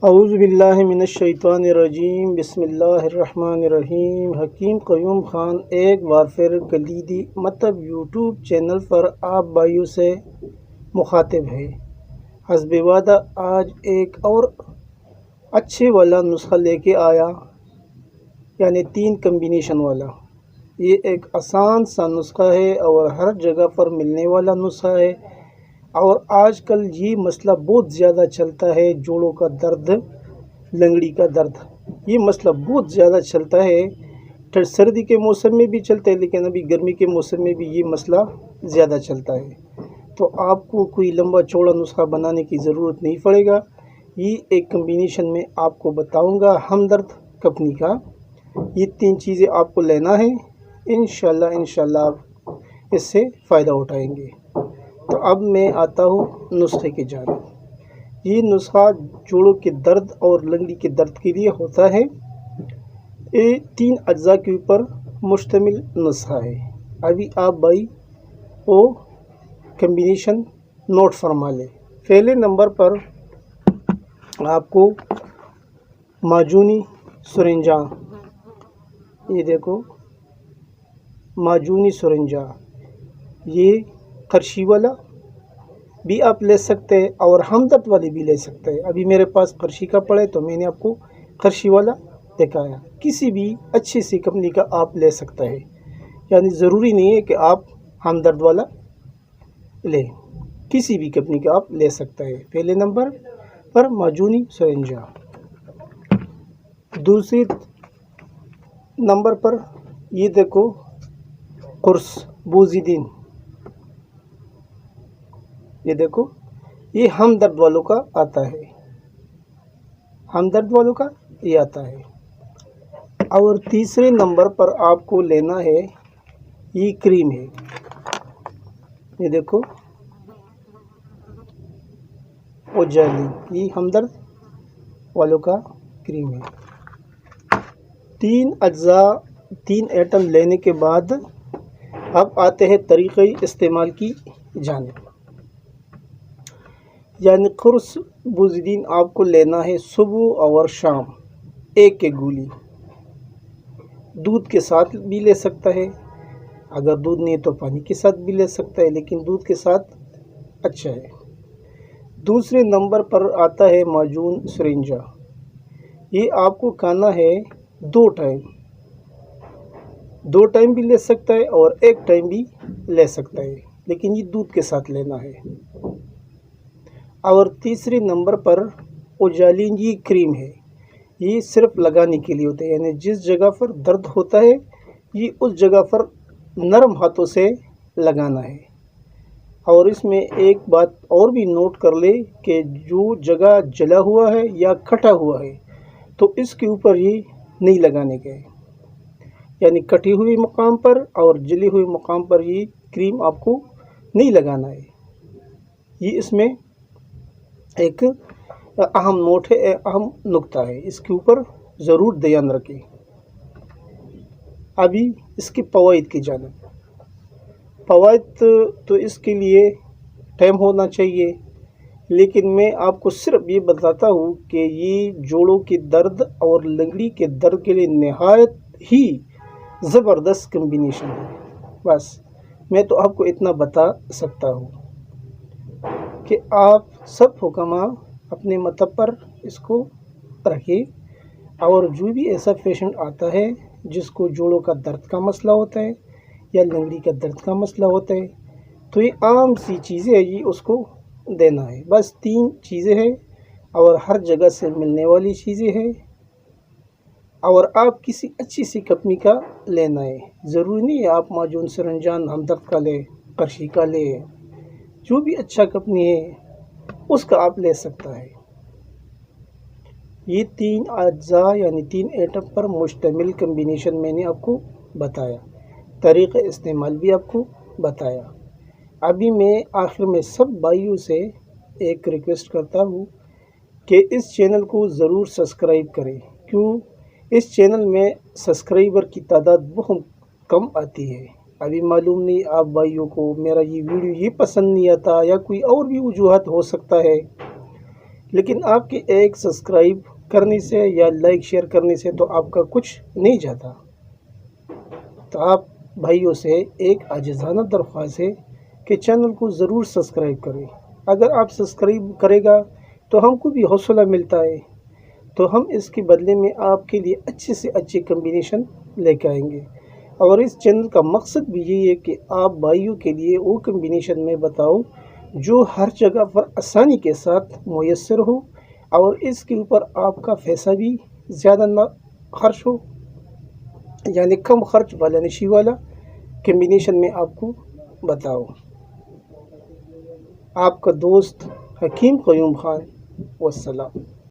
اعوذ باللہ من الشیطان الرجیم، بسم اللہ الرحمن الرحیم۔ حکیم قیوم خان ایک بار پھر کلیدی مطلب یوٹیوب چینل پر آپ بھائیوں سے مخاطب ہے۔ حسب وعدہ آج ایک اور اچھے والا نسخہ لے کے آیا، یعنی 3 کمبینیشن والا۔ یہ ایک آسان سا نسخہ ہے اور ہر جگہ پر ملنے والا نسخہ ہے، اور آج کل یہ مسئلہ بہت زیادہ چلتا ہے، جوڑوں کا درد، لنگڑی کا درد۔ یہ مسئلہ بہت زیادہ چلتا ہے، سردی کے موسم میں بھی چلتا ہے، لیکن ابھی گرمی کے موسم میں بھی یہ مسئلہ زیادہ چلتا ہے۔ تو آپ کو کوئی لمبا چوڑا نسخہ بنانے کی ضرورت نہیں پڑے گا۔ یہ ایک کمبینیشن میں آپ کو بتاؤں گا، ہمدرد کمپنی کا۔ یہ 3 چیزیں آپ کو لینا ہے، انشاءاللہ آپ اس سے فائدہ اٹھائیں گے۔ تو اب میں آتا ہوں نسخے کی جانب۔ یہ نسخہ جوڑوں کے درد اور لنگڑی کے درد کے لیے ہوتا ہے۔ یہ 3 اجزاء کے اوپر مشتمل نسخہ ہے۔ ابھی آپ بھائی وہ کمبینیشن نوٹ فرما لیں۔ پہلے نمبر پر آپ کو معجونی سرنجاں، یہ دیکھو معجونی سرنجاں، یہ قرشی والا بھی آپ لے سکتے ہیں اور ہمدرد والی بھی لے سکتے ہیں۔ ابھی میرے پاس قرشی کا پڑا ہے تو میں نے آپ کو قرشی والا دکھایا۔ کسی بھی اچھی سی کمپنی کا آپ لے سکتے ہیں، یعنی ضروری نہیں ہے کہ آپ ہمدرد والا لیں، کسی بھی کمپنی کا آپ لے سکتے ہیں۔ پہلے نمبر پر معجونی سرنجاں۔ دوسری نمبر پر یہ دیکھو قرص بوزیدین، یہ دیکھو یہ ہمدرد والوں کا آتا ہے، ہمدرد والوں کا یہ آتا ہے۔ اور تیسرے نمبر پر آپ کو لینا ہے، یہ کریم ہے، یہ دیکھو اوجالی، یہ ہمدرد والوں کا کریم ہے۔ 3 اجزاء 3 ایٹم لینے کے بعد اب آتے ہیں طریقہ استعمال کی جانب۔ یعنی قرص بوزیدین آپ کو لینا ہے صبح اور شام 1 گولی۔ دودھ کے ساتھ بھی لے سکتا ہے، اگر دودھ نہیں تو پانی کے ساتھ بھی لے سکتا ہے، لیکن دودھ کے ساتھ اچھا ہے۔ دوسرے نمبر پر آتا ہے معجون سرنجا۔ یہ آپ کو کھانا ہے 2 ٹائم، 2 ٹائم بھی لے سکتا ہے اور 1 ٹائم بھی لے سکتا ہے، لیکن یہ دودھ کے ساتھ لینا ہے۔ اور تیسرے نمبر پر اوجالینجی کریم ہے، یہ صرف لگانے کے لیے ہوتا ہے، یعنی جس جگہ پر درد ہوتا ہے یہ اس جگہ پر نرم ہاتھوں سے لگانا ہے۔ اور اس میں ایک بات اور بھی نوٹ کر لے کہ جو جگہ جلا ہوا ہے یا کٹا ہوا ہے تو اس کے اوپر یہ نہیں لگانے کے، یعنی کٹی ہوئی مقام پر اور جلی ہوئی مقام پر یہ کریم آپ کو نہیں لگانا ہے۔ یہ اس میں ایک اہم نوٹ ہے، اہم نقطہ ہے، اس کے اوپر ضرور دھیان رکھیں۔ ابھی اس کی فوائد کی جانب۔ فوائد تو اس کے لیے ٹائم ہونا چاہیے، لیکن میں آپ کو صرف یہ بتاتا ہوں کہ یہ جوڑوں کے درد اور لنگڑی کے درد کے لیے نہایت ہی زبردست کمبینیشن ہے۔ بس میں تو آپ کو اتنا بتا سکتا ہوں کہ آپ سب حکماں اپنے مطلب پر اس کو رکھیں، اور جو بھی ایسا پیشنٹ آتا ہے جس کو جوڑوں کا درد کا مسئلہ ہوتا ہے یا لنگڑی کا درد کا مسئلہ ہوتا ہے تو یہ عام سی چیزیں ہیں، یہ اس کو دینا ہے۔ بس 3 چیزیں ہیں اور ہر جگہ سے ملنے والی چیزیں ہیں، اور آپ کسی اچھی سی کمپنی کا لینا ہے۔ ضروری نہیں ہے آپ معجون سرنجان ہمدرد کا لیں، قرشی کا لیں، جو بھی اچھا کمپنی ہے اس کا آپ لے سکتا ہے۔ یہ 3 اجزاء یعنی 3 ایٹم پر مشتمل کمبینیشن میں نے آپ کو بتایا، طریقہ استعمال بھی آپ کو بتایا۔ ابھی میں آخر میں سب بھائیوں سے ایک ریکویسٹ کرتا ہوں کہ اس چینل کو ضرور سبسکرائب کریں، کیوں اس چینل میں سبسکرائبر کی تعداد بہت کم آتی ہے۔ ابھی معلوم نہیں آپ بھائیوں کو میرا یہ ویڈیو یہ پسند نہیں آتا، یا کوئی اور بھی وجوہات ہو سکتا ہے لیکن آپ کے ایک سبسکرائب کرنے سے یا لائک شیئر کرنے سے تو آپ کا کچھ نہیں جاتا۔ تو آپ بھائیوں سے ایک عاجزانہ درخواست ہے کہ چینل کو ضرور سبسکرائب کریں۔ اگر آپ سبسکرائب کرے گا تو ہم کو بھی حوصلہ ملتا ہے، تو ہم اس کے بدلے میں آپ کے لیے اچھے سے اچھے کمبینیشن لے کے آئیں گے۔ اور اس چینل کا مقصد بھی یہی ہے کہ آپ بھائیوں کے لیے وہ کمبینیشن میں بتاؤں جو ہر جگہ پر آسانی کے ساتھ میسر ہو، اور اس کے اوپر آپ کا پیسہ بھی زیادہ نہ خرچ ہو، یعنی کم خرچ والا نشی والا کمبینیشن میں آپ کو بتاؤ۔ آپ کا دوست حکیم قیوم خان، والسلام۔